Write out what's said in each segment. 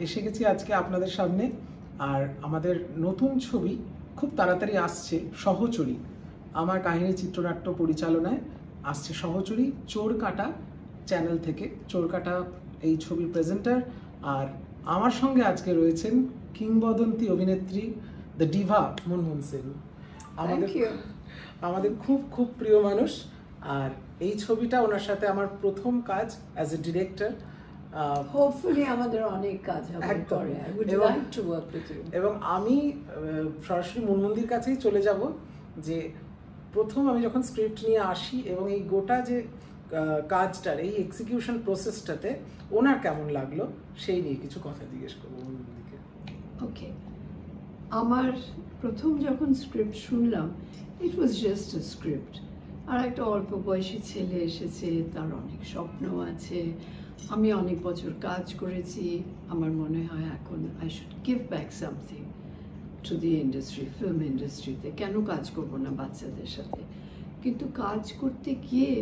এসে গেছি আজকে আপনাদের সামনে। আর আমাদের নতুন ছবি খুব তাড়াতাড়ি আসছে, সহচরী। আমার কাহিনী চিত্রনাট্য পরিচালনায় আসছে সহচরী, চোর কাটা চ্যানেল থেকে। চোর কাটা এই ছবির প্রেজেন্টার। আর আমার সঙ্গে আজকে রয়েছেন কিংবদন্তি অভিনেত্রী দ্য ডিভা মুনমুন সেন। আমাদের খুব খুব প্রিয় মানুষ। আর এই ছবিটা ওনার সাথে আমার প্রথম কাজ অ্যাজ এ ডিরেক্টর। Hopefully আমাদের অনেক কাজ হবে পরে। I would like to work with you. এবং আমি সরাসরি মুনমুনদির কাছেই চলে যাব যে প্রথম আমি যখন স্ক্রিপ্ট নিয়ে আসি এবং এই গোটা যে কাজটার এই এক্সিকিউশন প্রসেসটাতে ওনার কেমন লাগলো সেই নিয়ে কিছু কথা জিজ্ঞেস করবো মুনমুনদিকে। ওকে, আমার প্রথম যখন স্ক্রিপ্ট শুনলাম, ইট ওয়াজ জাস্ট আ স্ক্রিপ্ট। আর একটা অল্প বয়সী ছেলে এসেছে, তার অনেক স্বপ্ন আছে। আমি অনেক বছর কাজ করেছি, আমার মনে হয় এখন I should give back something to the industry, film ইন্ডাস্ট্রিতে। কেন কাজ করব না বাচ্চাদের সাথে? কিন্তু কাজ করতে গিয়ে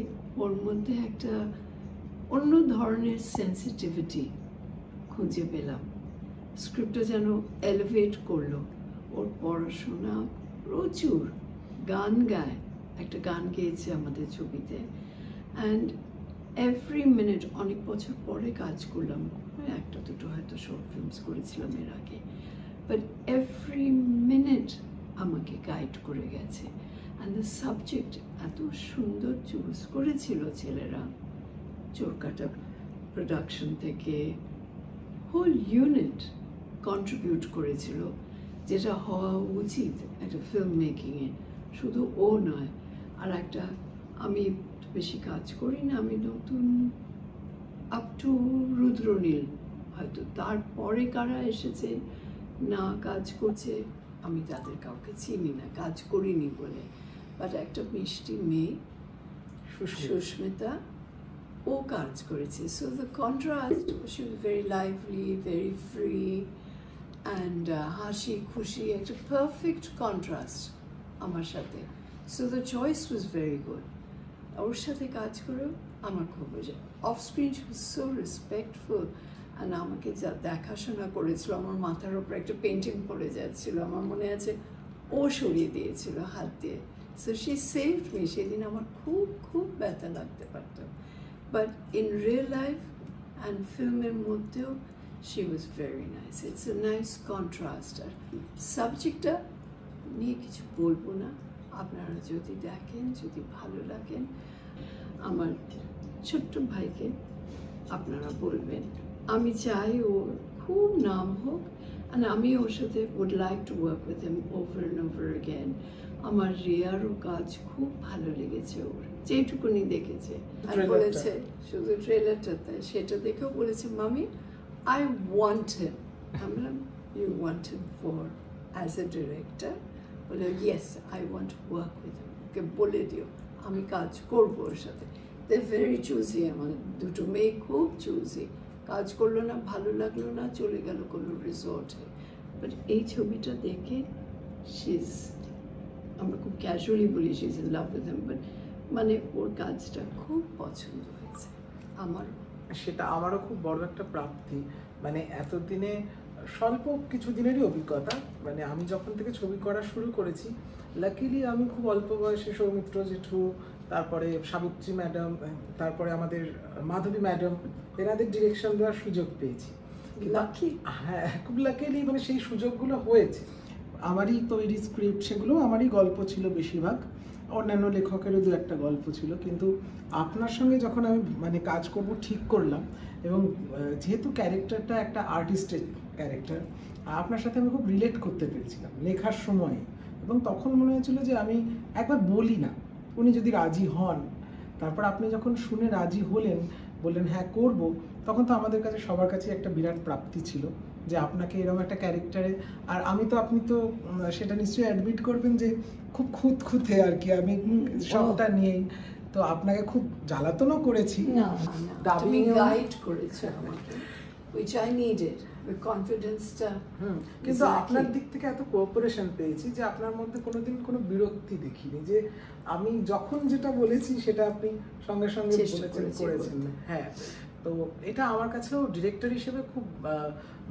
ওর মধ্যে একটা অন্য ধরনের সেন্সিটিভিটি খুঁজে পেলাম। স্ক্রিপ্টটা যেন এলিভেট করলো। ওর পড়াশোনা প্রচুর, গান গায়, একটা গান গেয়েছে আমাদের ছবিতে। অ্যান্ড এভরি মিনিট, অনেক বছর পরে কাজ করলাম, একটা দুটো হয়তো শর্ট ফিল্মস করেছিলাম এর আগে, বাট এভরি মিনিট আমাকে গাইড করে গেছে। অ্যান্ড দ্য সাবজেক্ট এত সুন্দর চুজ করেছিল ছেলেরা, চোরকাটা প্রোডাকশন থেকে হোল ইউনিট কন্ট্রিবিউট করেছিল, যেটা হওয়া উচিত একটা ফিল্ম মেকিংয়ে। শুধু ও নয়, আর একটা, আমি বেশি কাজ করি না, আমি নতুন আপ টু রুদ্রনীল, হয়তো তারপরে কারা এসেছে না কাজ করছে আমি তাদের কাউকে চিনি না, কাজ করিনি বলে। বাট একটা মিষ্টি মেয়ে সুস্মিতা, ও কাজ করেছে। So the contrast, she was very lively, very free and হাসি খুশি, একটা পারফেক্ট কন্ট্রাস্ট আমার সাথে। So the choice was very good. ওর সাথে কাজ করেও আমার খুব off screen she was so respectful. And আমাকে যা দেখাশোনা করেছিল, আমার মাথার ওপর একটা পেন্টিং পড়ে যাচ্ছিল, আমার মনে আছে ও সরিয়ে দিয়েছিল হাত দিয়ে। So she saved me. সেদিন আমার খুব খুব ব্যথা লাগতে পারত, but in real life and ফিল্মের মধ্যেও she was very nice. It's a nice contrast. আর সাবজেক্টটা নিয়ে কিছু বলবো না, আপনারা যদি দেখেন, যদি ভালো লাগেন, আমার ছোট্ট ভাইকে আপনারা বলবেন। আমি চাই ওর খুব নাম হোক, আর আমি ওর সাথে would like to work with him over and over again. আমার রিয়ারও কাজ খুব ভালো লেগেছে ওর, যেটুকুনি দেখেছে। আর বলেছে শুধু ট্রেলারটাতে, সেটা দেখেও বলেছে, মামি আই ওয়ান্ট হিম। আমরা, you want him for as a director? বলে yes, I want to work with him. ওকে বলে দিও আমি কাজ করবো ওর সাথে। দে ভেরি চুজি, আমার দুটো মেয়ে খুব চুজি। কাজ করলো না, ভালো লাগলো না, চলে গেল কোনো রিসোর্টে। বাট এই ছবিটা দেখে শিজ, আমরা খুব ক্যাজুয়ালি বলি she's in love with him, but মানে ওর কাজটা খুব পছন্দ হয়েছে আমার। সেটা আমারও খুব বড় একটা প্রাপ্তি। মানে এতদিনে স্বল্প কিছু দিনেরই অভিজ্ঞতা। মানে আমি যখন থেকে ছবি করা শুরু করেছি, লাকিলি আমি খুব অল্প বয়সে সৌমিত্র জেঠু, তারপরে সাবিত্রী ম্যাডাম, তারপরে আমাদের মাধবী ম্যাডাম, এনাদের ডিরেকশন দেওয়ার সুযোগ পেয়েছি। লাকি, হ্যাঁ, খুব লাকিলি মানে সেই সুযোগগুলো হয়েছে। আমারই তৈরি স্ক্রিপ্ট, সেগুলো আমারই গল্প ছিল বেশিরভাগ, অন্যান্য লেখকেরও দু একটা গল্প ছিল। কিন্তু আপনার সঙ্গে যখন আমি মানে কাজ করব ঠিক করলাম, এবং যেহেতু ক্যারেক্টারটা একটা আর্টিস্টের ক্যারেক্টার, আপনার সাথে আমি খুব রিলেট করতে পেরেছিলাম লেখার সময়। এবং তখন মনে হয়েছিল যে আমি একবার বলি না, উনি যদি রাজি হন, তারপর আপনি যখন শুনে রাজি হলেন, বললেন হ্যাঁ করব, তখন তো আমাদের কাছে সবার কাছে একটা বিরাট প্রাপ্তি ছিল যে আপনাকে এরকম একটা ক্যারেক্টারে। আর আমি তো, আপনি তো সেটা নিশ্চয়ই অ্যাডমিট করবেন যে খুব খুঁতখুঁতে আর কি, আমি সবটা নিয়েই তো আপনাকে খুব জ্বালাতনও করেছি। না, তুমি গাইড করেছো আমাকে, which I needed, the confidence-টা। কিন্তু আপনার দিক থেকে এত কোঅপারেশন পেয়েছি যে আপনার মধ্যে কোনোদিন কোনো বিরক্তি দেখিনি, যে আমি যখন যেটা বলেছি সেটা আপনি সঙ্গে সঙ্গে বলেছেন, করেছেন। হ্যাঁ, তো এটা আমার কাছেও ডিরেক্টর হিসেবে খুব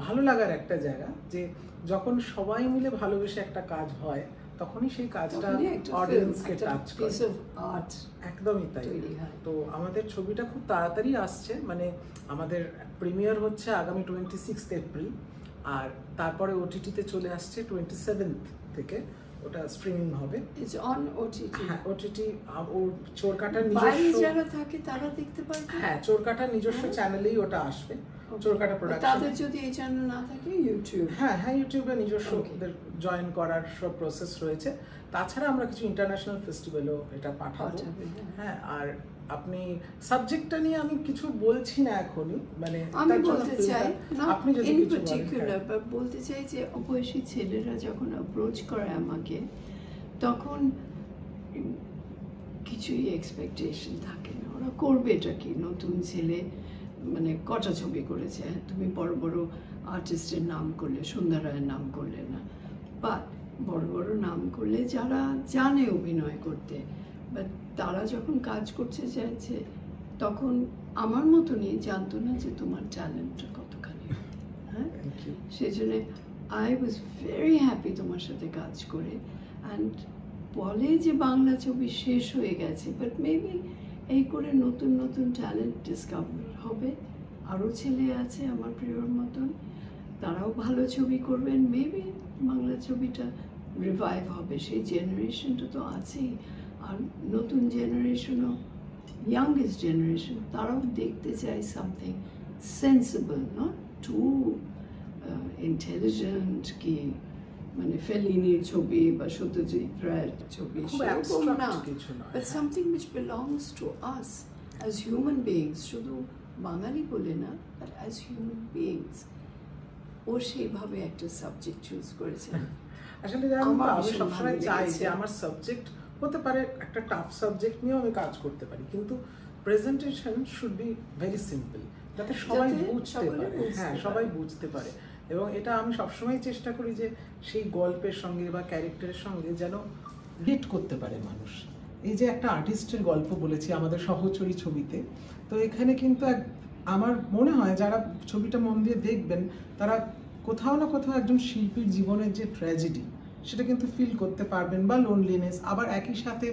ভালো লাগার একটা জায়গা, যে যখন সবাই মিলে ভালোবেসে একটা কাজ হয় তখনই সেই কাজটা অডিয়েন্সকে টাচ করে। একদমই তাই। তো আমাদের ছবিটা খুব তাড়াতাড়ি আসছে, মানে আমাদের প্রিমিয়ার হচ্ছে আগামী 26 এপ্রিল, আর তারপরে ওটিটিতে চলে আসছে 27 থেকে, ওটা স্ট্রিমিং হবে। It's on OTT. হ্যাঁ, ওটিটি। ওর চোরকাটার নিজস্ব যারা থাকে তারা দেখতে পারবে। হ্যাঁ, চোরকাটার নিজস্ব চ্যানেলেই ওটা আসবে, চোরকাটা প্রোডাকশন। তাদের যদি এই চ্যানেল না থাকে ইউটিউব। হ্যাঁ, ইউটিউবে নিজস্ব ওদের জয়েন করার সব প্রসেস রয়েছে। তাছাড়া আমরা কিছু ইন্টারন্যাশনাল ফেস্টিভ্যালও এটা পাঠাবো। হ্যাঁ, আর আপনি সাবজেক্টটা নিয়ে আমি কিছু বলছি না এখনই, মানে আমি বলতে চাই আপনি যদি ইন কিছু পার্টিকুলার বলতে চাই যে অবশ্যই ছেলেরা যখন অ্যাপ্রোচ করে আমাকে, তখন কিছুই এক্সপেকটেশন থাকে না। ওরা করবে এটা কি, নতুন ছেলে, মানে কটা ছবি করেছে, তুমি বড় বড় আর্টিস্টের নাম করলে, সন্ধ্যা রায়ের নাম করলে না, বা বড় বড় নাম করলে যারা জানে অভিনয় করতে, বাট তারা যখন কাজ করতে চাইছে তখন আমার মতনই জানতো না যে তোমার ট্যালেন্টটা কতখানি। হ্যাঁ, সেই জন্য আই ওয়াজ ভেরি হ্যাপি তোমার সাথে কাজ করে। অ্যান্ড বলে যে বাংলা ছবি শেষ হয়ে গেছে, বাট মেবি এই করে নতুন নতুন ট্যালেন্ট ডিসকভার হবে। আরও ছেলে আছে আমার প্রিয়র মতন, তারাও ভালো ছবি করবেন, মেবি বাংলা ছবিটা রিভাইভ হবে। সেই জেনারেশনটা তো আছেই, আর নতুন জেনারেশনও, ইয়াংগেস্ট জেনারেশন, তারাও দেখতে চায় something sensible, not too intelligent কি মানে ফেলিনির ছবি বা সত্যজিৎ রায়ের ছবি, সেরকম না, but something which belongs to us as human beings, শুধু বাঙালি বলে না, বাট as human beings। ও সেইভাবে একটা সাবজেক্ট চুজ করেছে। আসলে আমি সবসময় চাই যে আমার সাবজেক্ট হতে পারে একটা টাফ সাবজেক্ট নিয়েও আমি কাজ করতে পারি, কিন্তু presentation should be very simple, যাতে সবাই বুঝতে পারে। হ্যাঁ, সবাই বুঝতে পারে। এবং এটা আমি সবসময় চেষ্টা করি যে সেই গল্পের সঙ্গে বা ক্যারেক্টারের সঙ্গে যেন রিলেট করতে পারে মানুষ। এই যে একটা আর্টিস্টের গল্প বলেছি আমাদের সহচরী ছবিতে, তো এখানে কিন্তু আমার মনে হয় যারা ছবিটা মন দিয়ে দেখবেন তারা কোথাও না কোথাও একজন শিল্পীর জীবনের যে ট্র্যাজেডি সেটা কিন্তু ফিল করতে পারবেন, বা লোনলিনেস, আবার একই সাথে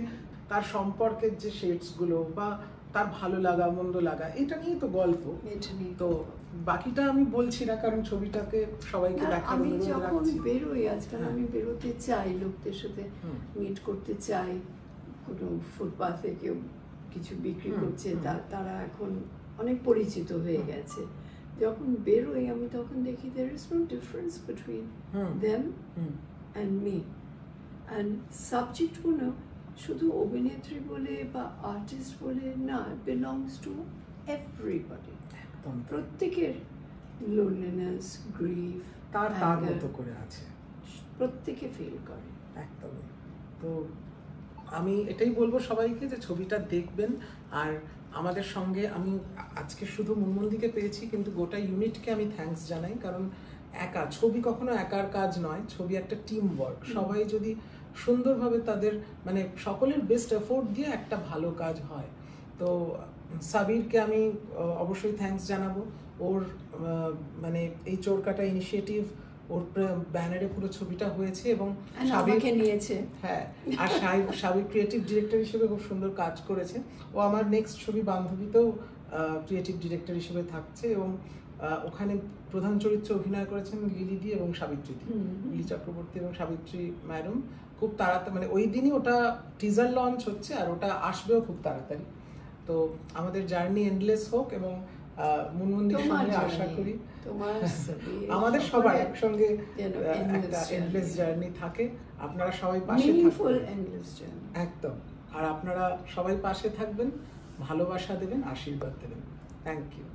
তার সম্পর্কের যে শেডসগুলো বা তার ভালো লাগা মন্দ লাগা, এটা নিয়ে তো গল্প। তো বাকিটা আমি বলছি না, কারণ ছবিটাকে সবাইকে দেখানোর আমি যখন বেরোই আজকাল, আমি বেরোতে চাই, লোকদের সাথে মিট করতে চাই, কোনো ফুটপাথে কেউ কিছু বিক্রি করছে, তারা এখন অনেক পরিচিত হয়ে গেছে। যখন বেরোই আমি তখন দেখি there is no difference between them and me, and সাবজেক্টগুলো শুধু অভিনেত্রী বলে বা আর্টিস্ট বলে না, belongs to everybody। প্রত্যেকের লোনলিনেস, গ্রিফ তার মতো করে আছে, প্রত্যেকে ফিল করে। একদমই। তো আমি এটাই বলবো সবাইকে যে ছবিটা দেখবেন। আর আমাদের সঙ্গে আমি আজকে শুধু মুনমুন্দিকে পেয়েছি, কিন্তু গোটা ইউনিটকে আমি থ্যাঙ্কস জানাই, কারণ একা ছবি কখনো একার কাজ নয়, ছবি একটা টিম ওয়ার্ক। সবাই যদি সুন্দরভাবে তাদের মানে সকলের বেস্ট এফোর্ট দিয়ে একটা ভালো কাজ হয়। তো সাবিরকে আমি অবশ্যই থ্যাঙ্কস জানাবো, ওর মানে এই চোরকাটা ইনিশিয়েটিভ, ওর ব্যানারে পুরো ছবিটা হয়েছে এবং সাবিরকে নিয়েছে। হ্যাঁ, আর সাবির ক্রিয়েটিভ ডিরেক্টর হিসেবে খুব সুন্দর কাজ করেছে। ও আমার নেক্সট ছবি বান্ধবীতেও ক্রিয়েটিভ ডিরেক্টর হিসেবে থাকছে, এবং ওখানে প্রধান চরিত্রে অভিনয় করেছেন লিলিদি এবং সাবিত্রী, লিলি চক্রবর্তী এবং সাবিত্রী ম্যাডাম। খুব তাড়াতাড়ি, মানে ওই দিনই ওটা টিজার লঞ্চ হচ্ছে, আর ওটা আসবেও খুব তাড়াতাড়ি। তো আমাদের জার্নি এন্ডলেস হোক, এবং মুনমুন্দির সঙ্গে আশা করি আমাদের সবার একসঙ্গে একটা এন্ডলেস জার্নি থাকে। আপনারা সবাই পাশে থাকবেন, একদম। আর আপনারা সবাই পাশে থাকবেন, ভালোবাসা দেবেন, আশীর্বাদ দেবেন। Thank you.